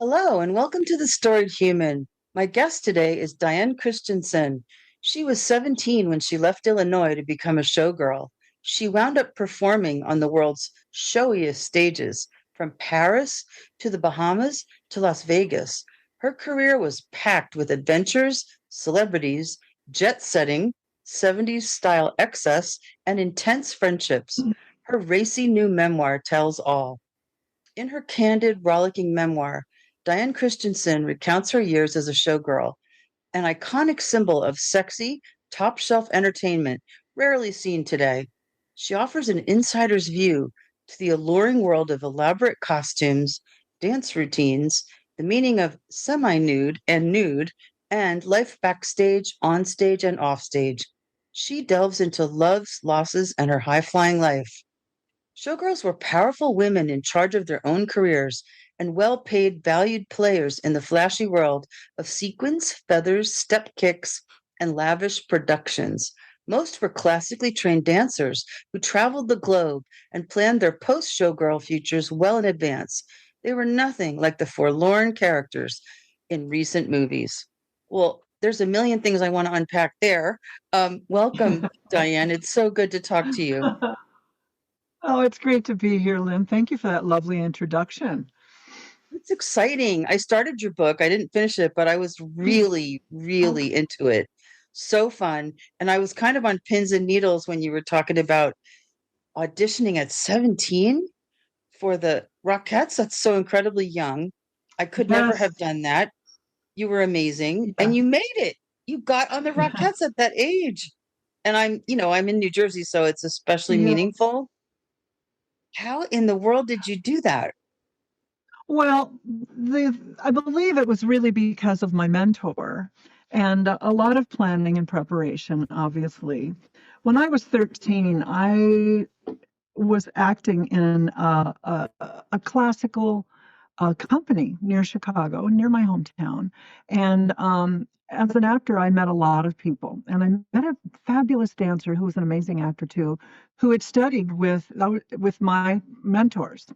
Hello, and welcome to the Storied Human. My guest today is Diane Christiansen. She was 17 when she left Illinois to become a showgirl. She wound up performing on the world's showiest stages, from Paris to the Bahamas to Las Vegas. Her career was packed with adventures, celebrities, jet setting, 70s style excess, and intense friendships. Her racy new memoir tells all. In her candid, rollicking memoir, Diane Christiansen recounts her years as a showgirl, an iconic symbol of sexy, top shelf entertainment rarely seen today. She offers an insider's view to the alluring world of elaborate costumes, dance routines, the meaning of semi nude and nude, and life backstage, on stage, and off stage. She delves into loves, losses, and her high flying life. Showgirls were powerful women in charge of their own careers and well paid, valued players in the flashy world of sequins, feathers, step kicks, and lavish productions. Most were classically trained dancers who traveled the globe and planned their post showgirl futures well in advance. They were nothing like the forlorn characters in recent movies. Well, there's a million things I want to unpack there. Welcome, Diane. It's so good to talk to you. Oh, it's great to be here, Lynn. Thank you for that lovely introduction. It's exciting. I started your book. I didn't finish it, but I was really, Okay. really into it. So fun. And I was kind of on pins and needles when you were talking about auditioning at 17 for the Rockettes. That's so incredibly young. I could never Yes. have done that. You were amazing. Yeah. And you made it. You got on the Rockettes at that age. And I'm in New Jersey, so it's especially Yeah. meaningful. How in the world did you do that? Well, I believe it was really because of my mentor and a lot of planning and preparation, obviously. When I was 13, I was acting in a classical company near Chicago, near my hometown. And as an actor, I met a lot of people, and I met a fabulous dancer who was an amazing actor too, who had studied with my mentors.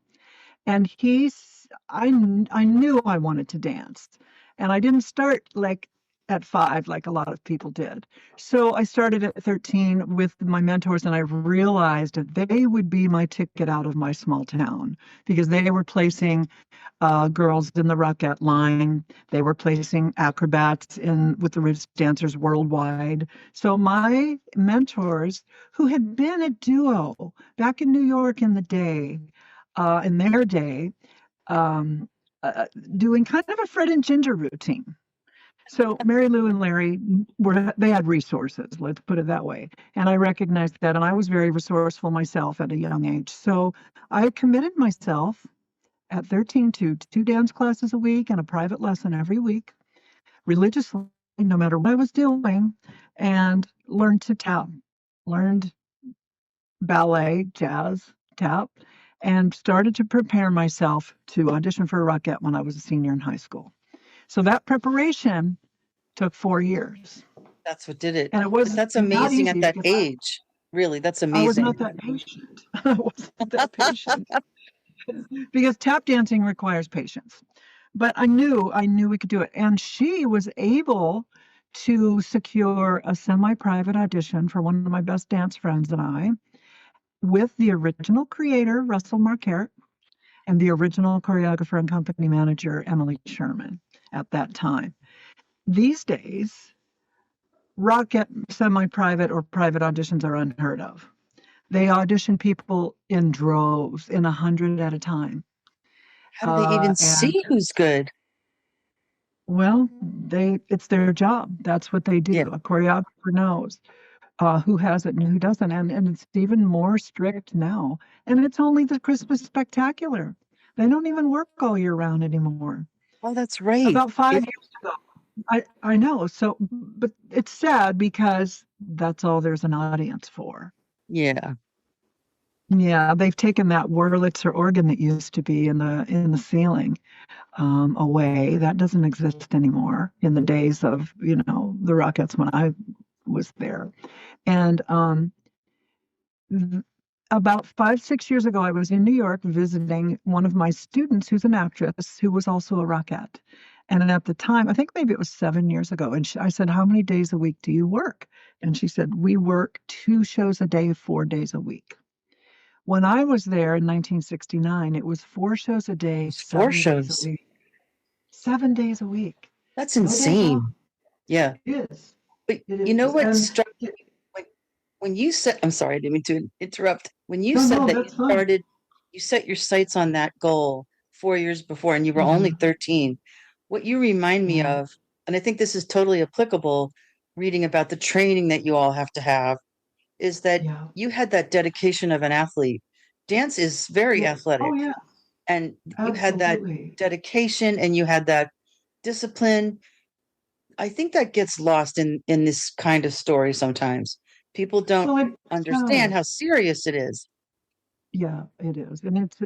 And I knew I wanted to dance, and I didn't start like at 5 like a lot of people did. So I started at 13 with my mentors, and I realized that they would be my ticket out of my small town because they were placing girls in the Rockette line. They were placing acrobats in with the Ritz dancers worldwide. So my mentors, who had been a duo back in New York in their day, um, uh, doing kind of a Fred and Ginger routine. So Mary Lou and Larry they had resources, let's put it that way. And I recognized that, and I was very resourceful myself at a young age. So I committed myself at 13 to 2 dance classes a week and a private lesson every week, religiously, no matter what I was doing, and learned to tap, learned ballet, jazz, tap, and started to prepare myself to audition for a Rockette when I was a senior in high school. So that preparation took 4 years. That's what did it. And it But was that's not amazing at easy that because age. Really, that's I was not amazing. that patient. I wasn't that patient because tap dancing requires patience. But I knew we could do it. And she was able to secure a semi-private audition for one of my best dance friends and I with the original creator, Russell Marquardt, and the original choreographer and company manager, Emily Sherman, at that time. These days, Rocket semi-private or private auditions are unheard of. They audition people in droves, in 100 at a time. How do they even And see who's good? well, it's their job. That's what they do. Yeah. A choreographer knows who has it and who doesn't. And it's even more strict now. And it's only the Christmas spectacular. They don't even work all year round anymore. Oh, that's right. About 5 years ago. I know. So, but it's sad because that's all there's an audience for. Yeah. Yeah, they've taken that Wurlitzer organ that used to be in the ceiling away. That doesn't exist anymore in the days of the Rockettes when I was there. And about 5, 6 years ago, I was in New York visiting one of my students who's an actress who was also a rockette. And at the time, I think maybe it was 7 years ago, and I said, "How many days a week do you work?" And she said, "We work 2 shows a day, 4 days a week." When I was there in 1969, it was 4 shows a day, It's four 7 days a shows. week. 7 days a week. That's No days off. insane. Yeah. It is. But It you know is. what And struck me when you said, I'm sorry, I didn't mean to interrupt. When you no, said no, that you that's fine. started, you set your sights on that goal 4 years before and you were only Yeah. 13, what you remind me Yeah. of, and I think this is totally applicable, reading about the training that you all have to have, is that Yeah. you had that dedication of an athlete. Dance is very Yes. Oh, athletic, yeah. and you had that Absolutely. dedication and you had that discipline. I think that gets lost in this kind of story sometimes. People don't Well, it understand does. how serious it is. Yeah, it is. And it's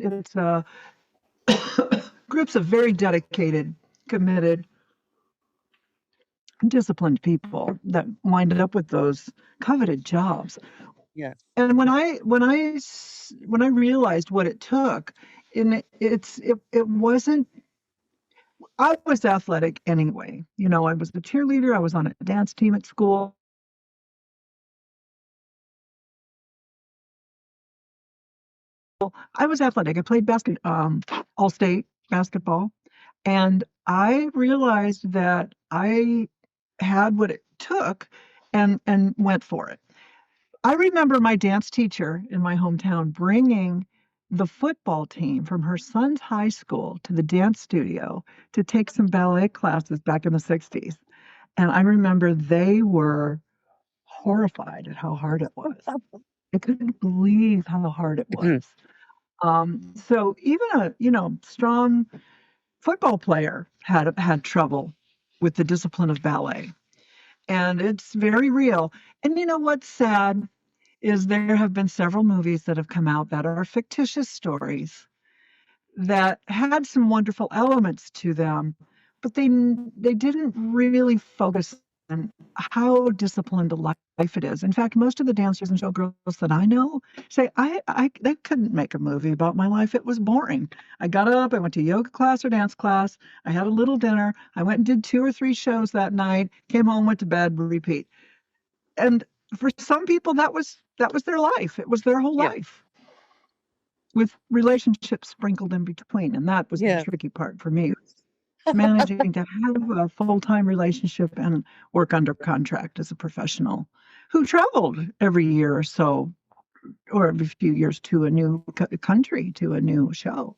groups of very dedicated, committed, disciplined people that winded up with those coveted jobs. Yeah. And when I realized what it took, and it wasn't. I was athletic anyway. I was a cheerleader. I was on a dance team at school. I was athletic. I played all state basketball, and I realized that I had what it took, and went for it. I remember my dance teacher in my hometown bringing the football team from her son's high school to the dance studio to take some ballet classes back in the 60s. And I remember they were horrified at how hard it was. I couldn't believe how hard it was. So even a strong football player had trouble with the discipline of ballet, and it's very real. And what's sad is there have been several movies that have come out that are fictitious stories that had some wonderful elements to them, but they didn't really focus on how disciplined a life it is. In fact, most of the dancers and showgirls that I know say, I they couldn't make a movie about my life. It was boring. I got up, I went to yoga class or dance class, I had a little dinner, I went and did 2 or 3 shows that night, came home, went to bed, repeat. And for some people, that was their life. It was their whole Yeah. life with relationships sprinkled in between. And that was the Yeah. tricky part for me, managing to have a full-time relationship and work under contract as a professional who traveled every year or so, or every few years, to a new country, to a new show.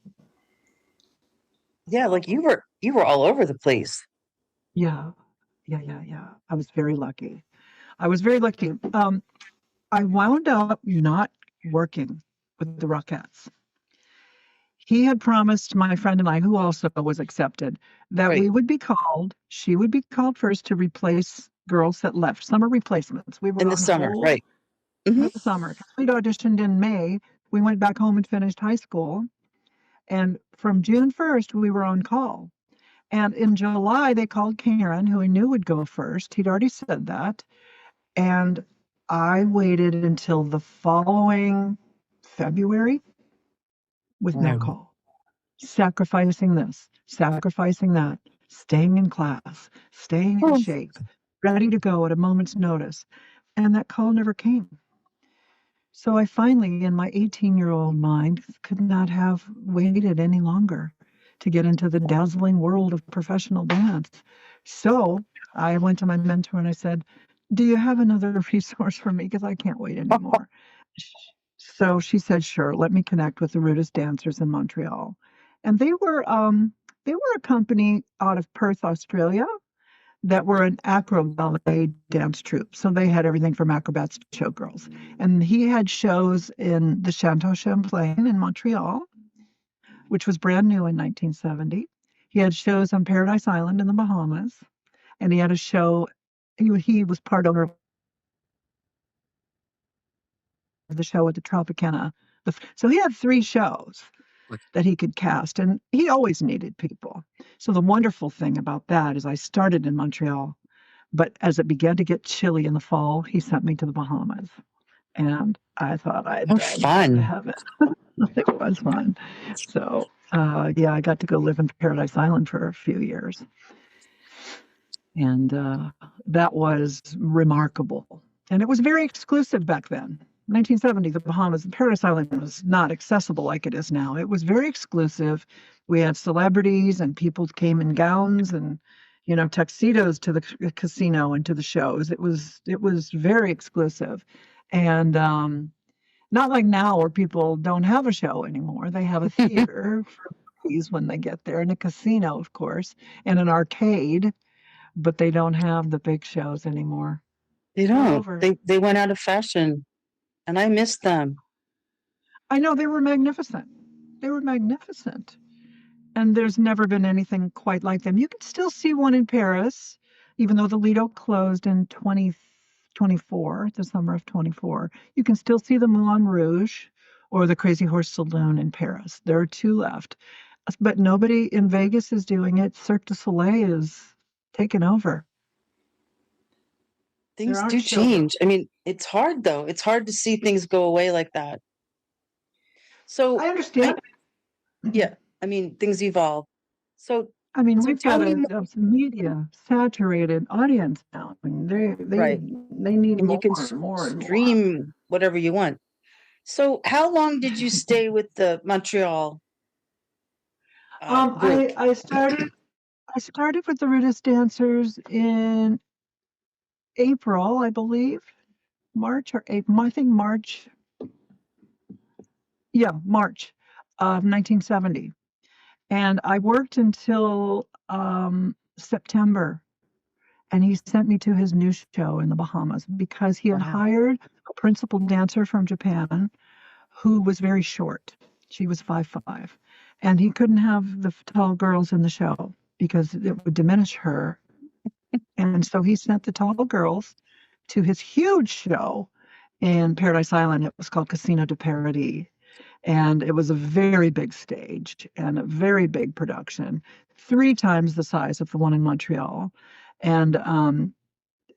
Yeah, like you were all over the place. Yeah, yeah, yeah, yeah. I was very lucky. I was very lucky. I wound up not working with the Rockettes. He had promised my friend and I, who also was accepted, that Right. she would be called first to replace girls that left, summer replacements. We In were the on summer, hold right. Hmm. in the summer. We'd auditioned in May. We went back home and finished high school. And from June 1st, we were on call. And in July, they called Karen, who I knew would go first. He'd already said that. And I waited until the following February with no Wow. call, sacrificing this, sacrificing that, staying in class, staying in Oh, shape, ready to go at a moment's notice. And that call never came. So I finally, in my 18-year-old mind, could not have waited any longer to get into the dazzling world of professional dance. So I went to my mentor and I said, "Do you have another resource for me? Because I can't wait anymore." So she said, "Sure, let me connect with the rudest dancers in Montreal." And they were a company out of Perth, Australia, that were an acro ballet dance troupe. So they had everything from acrobats to showgirls. And he had shows in the Chateau Champlain in Montreal, which was brand new in 1970. He had shows on Paradise Island in the Bahamas, and he had a show. He was part owner of the show at the Tropicana. So he had 3 shows that he could cast, and he always needed people. So the wonderful thing about that is I started in Montreal, but as it began to get chilly in the fall, he sent me to the Bahamas. And I thought I'd Oh, go to fun. heaven. It was fun. So, yeah, I got to go live in Paradise Island for a few years. And that was remarkable. And it was very exclusive back then. 1970, the Bahamas, Paradise Island was not accessible like it is now. It was very exclusive. We had celebrities and people came in gowns and, tuxedos to the casino and to the shows. It was very exclusive. And not like now where people don't have a show anymore. They have a theater for movies when they get there and a casino, of course, and an arcade, but they don't have the big shows anymore. They They're don't. over. They went out of fashion, and I miss them. I know they were magnificent. They were magnificent. And there's never been anything quite like them. You can still see one in Paris, even though the Lido closed in 2024, the summer of 24. You can still see the Moulin Rouge or the Crazy Horse Saloon in Paris. There are two left. But nobody in Vegas is doing it. Cirque du Soleil is taken over. There Things aren't do showgirls. change. I mean, it's hard though. It's hard to see things go away like that. So I understand. yeah, I mean, things evolve. So I mean, so we've tell got me a, more. a media saturated audience now. I mean, they Right. they need And you more can and more and more. stream whatever you want. So how long did you stay with the Montreal group? I started with the Riddis dancers in April, I believe, March or April. I think March. Yeah, March of 1970, and I worked until September. And he sent me to his new show in the Bahamas because he had Wow. hired a principal dancer from Japan who was very short. She was 5'5", and he couldn't have the tall girls in the show because it would diminish her. And so he sent the tall girls to his huge show in Paradise Island. It was called Casino de Paradis. And it was a very big stage and a very big production, 3 times the size of the one in Montreal. And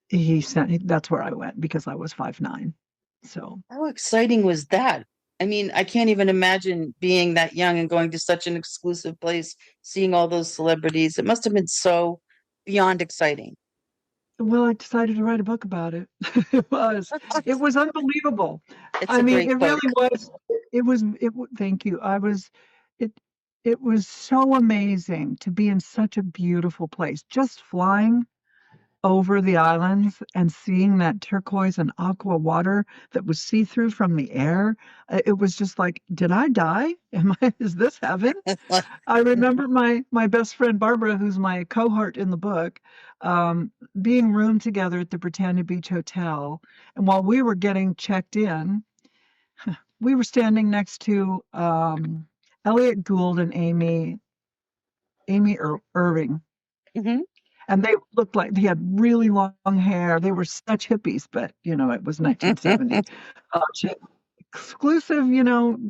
that's where I went because I was 5'9". So How exciting was that? I mean, I can't even imagine being that young and going to such an exclusive place, seeing all those celebrities. It must have been so beyond exciting. well, I decided to write a book about it. it was it was unbelievable. It's I a mean, great it book. really was. Thank you. It it was so amazing to be in such a beautiful place. Just flying over the islands and seeing that turquoise and aqua water that was see-through from the air. It was just like, did I die? Is this heaven? I remember my best friend Barbara, who's my cohort in the book, being roomed together at the Britannia Beach Hotel. And while we were getting checked in, we were standing next to Elliot Gould and Amy Irving. Mhm. And they looked like they had really long hair. They were such hippies, but it was 1970. Exclusive,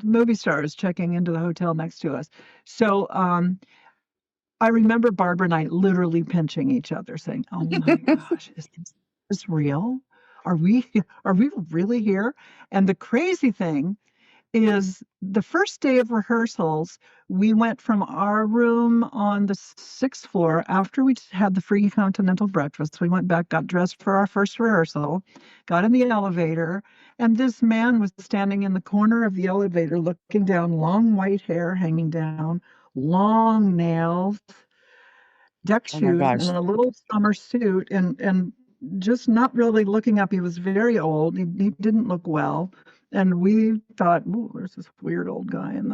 movie stars checking into the hotel next to us. So I remember Barbara and I literally pinching each other, saying, "Oh my gosh, is this real? Are we are we really here?" And the crazy thing is the first day of rehearsals, we went from our room on the 6th floor after we had the free continental breakfast. We went back, got dressed for our first rehearsal, got in the elevator, and this man was standing in the corner of the elevator looking down, long white hair hanging down, long nails, deck Oh my shoes, and gosh. a little summer suit, and just not really looking up. He was very old. He didn't look well, and we thought, "Ooh, there's this weird old guy in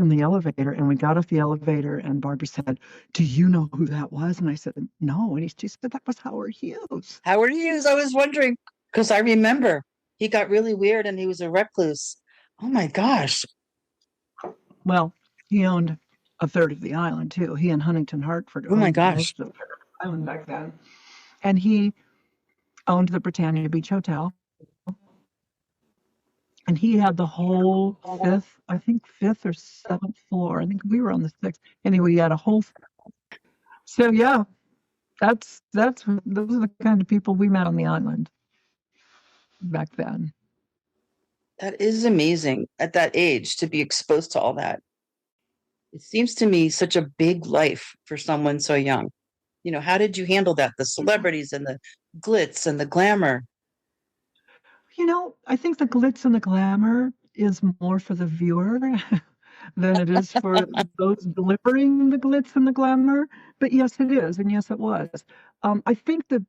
the elevator." And we got off the elevator, and Barbara said, "Do you know who that was?" And I said, "No." And she said, "That was Howard Hughes." Howard Hughes, I was wondering because I remember he got really weird and he was a recluse. Oh my gosh. Well, he owned a third of the island too. He and Huntington Hartford Oh my owned gosh. most of the island back then, and he owned the Britannia Beach Hotel. And he had the whole fifth or seventh floor. I think we were on the sixth. Anyway, he had a whole. So yeah, those are the kind of people we met on the island back then. That is amazing at that age to be exposed to all that. It seems to me such a big life for someone so young. How did you handle that? The celebrities and the glitz and the glamour. I think the glitz and the glamour is more for the viewer than it is for those delivering the glitz and the glamour. But yes, it is, and yes, it was. I think the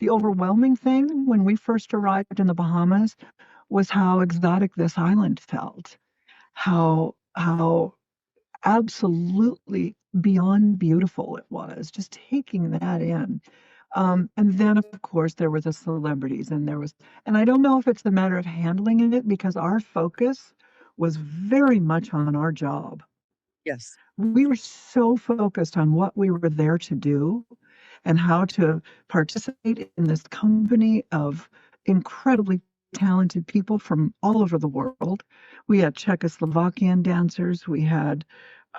overwhelming thing when we first arrived in the Bahamas was how exotic this island felt, how absolutely beyond beautiful it was, just taking that in. And then, of course, there were the celebrities, and I don't know if it's the matter of handling it because our focus was very much on our job. Yes. We were so focused on what we were there to do and how to participate in this company of incredibly talented people from all over the world. We had Czechoslovakian dancers, we had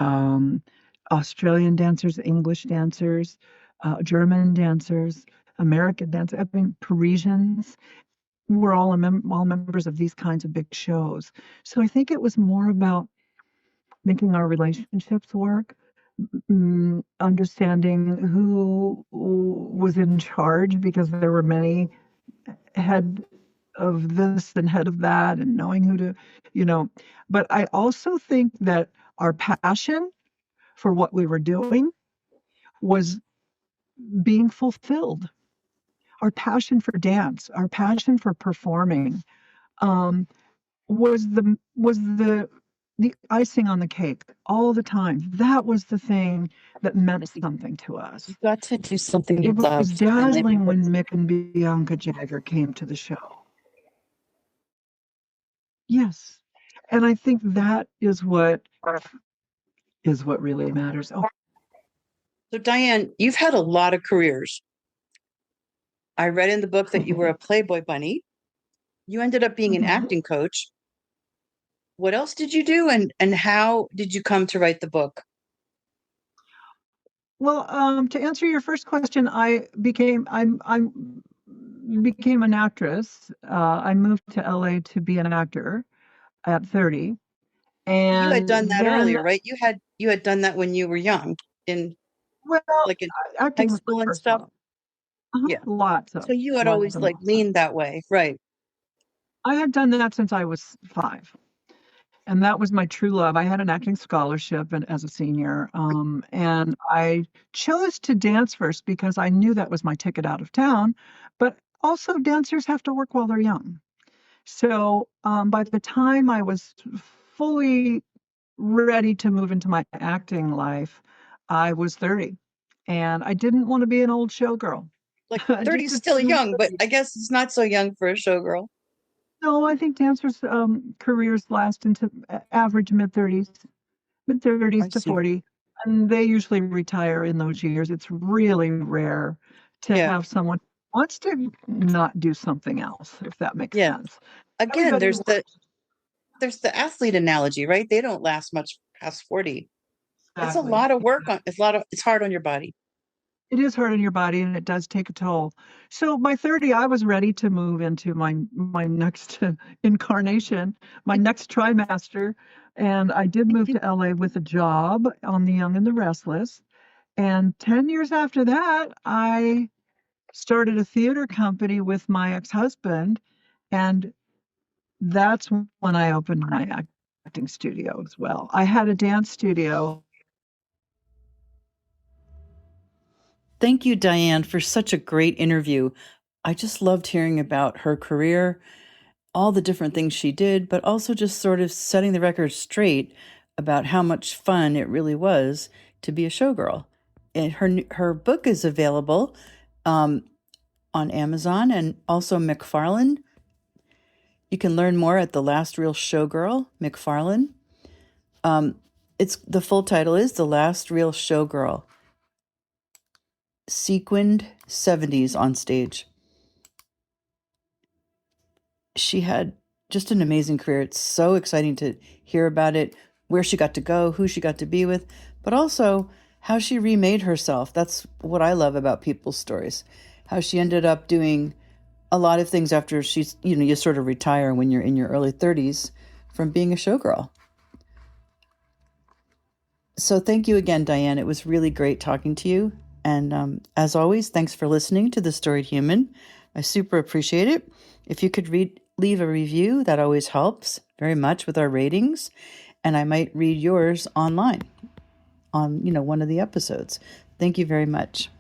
um, Australian dancers, English dancers, German dancers, American dancers, I mean, Parisians. We're all members of these kinds of big shows. So I think it was more about making our relationships work, understanding who was in charge because there were many head of this and head of that, and knowing who to, you know. But I also think that our passion for what we were doing was being fulfilled. Our passion for dance, our passion for performing, um, was the icing on the cake all the time. That was the thing that meant something to us. You got to do something you It was loved. And maybe dazzling when that's, Mick and Bianca Jagger came to the show. Yes. And I think that is what really matters. Oh, so Diane, you've had a lot of careers. I read in the book that you were a Playboy bunny. You ended up being an mhm. acting coach. What else did you do, and how did you come to write the book? Well, to answer your first question, I'm became an actress. I moved to LA to be an actor at 30. You had And done that then, earlier, right? You had done that when you were young, in well, like in high acting was my school and first stuff. love. Yeah. Lots So of, you had lots always and like lots of. leaned that way, right? I had done that since I was 5. And that was my true love. I had an acting scholarship and as a senior, and I chose to dance first because I knew that was my ticket out of town. But also, dancers have to work while they're young. So by the time I was fully ready to move into my acting life, I was 30, and I didn't want to be an old showgirl. Like I 30 is just still didn't want young, to but be. I guess it's not so young for a showgirl. No, I think dancers' careers last into average mid 30s, mid I 30s to see. 40, and they usually retire in those years. It's really rare to Yeah. have someone who wants to not do something else, if that makes Yeah. sense. Again, Everybody there's the athlete analogy, right? They don't last much past 40. It's a exactly. lot of work on it's hard on your body. It is hard on your body and it does take a toll. So by 30, I was ready to move into my next incarnation, my next trimester. And I did move to LA with a job on The Young and the Restless. And 10 years after that, I started a theater company with my ex-husband. And that's when I opened my acting studio as well. I had a dance studio. Thank you, Diane, for such a great interview. I just loved hearing about her career, all the different things she did, but also just sort of setting the record straight about how much fun it really was to be a showgirl. And her book is available um, on Amazon and also McFarland. You can learn more at The Last Real Showgirl, McFarland. Um, it's the full title is The Last Real Showgirl. Sequined 70s on stage. She had just an amazing career. It's so exciting to hear about it, where she got to go, who she got to be with, but also how she remade herself. That's what I love about people's stories. How she ended up doing a lot of things after she's, you sort of retire when you're in your early 30s from being a showgirl. So thank you again, Diane. It was really great talking to you. And as always, thanks for listening to The Storied Human. I super appreciate it. If you could leave a review, that always helps very much with our ratings. And I might read yours online on, one of the episodes. Thank you very much.